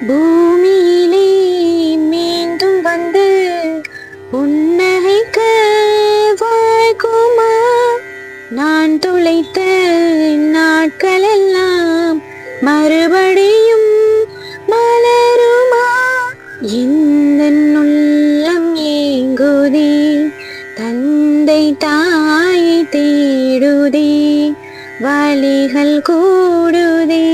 பூமியிலே மீண்டும் வந்து புன்னகைக்க வாய்க்குமா? நான் துளைத்த நாட்களெல்லாம் மறுபடியும் மலருமா? இந்த உள்ளம் ஏங்குதே, தந்தை தாயை தேடுதே, வலிகள் கூடுதே.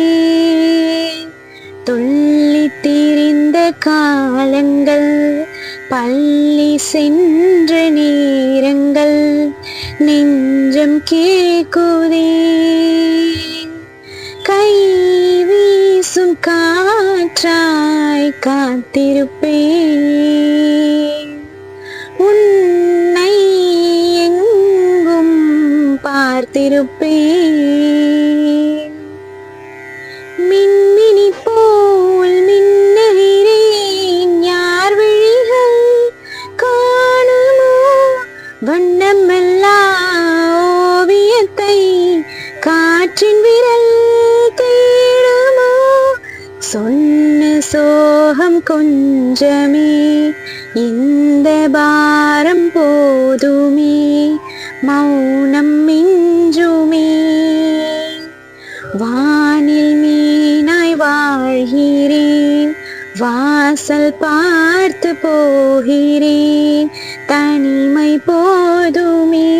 துள்ளித் திரிந்த காலங்கள், பள்ளி சென்ற நேரங்கள், நெஞ்சம் கேக்குதே. கை வீசும் காற்றாய் காத்திருப்பேன், உன்னை எங்கும் பார்த்திருப்பேன். மின்மினி போல் மின்னுகிறேன், யார் விழிகள் காணுமோ? வண்ணமெல்லா ஓவியத்தை காற்றின் விரல் தேடுமோ? சொன்ன சோகம் கொஞ்சமே, இந்த பாரம் போதுமே, மௌனம் மிஞ்சுமே. வானில் மீனாய் வாழ்கிறேன், வாசல் பார்த்து போகிறேன், தனிமை போதுமே.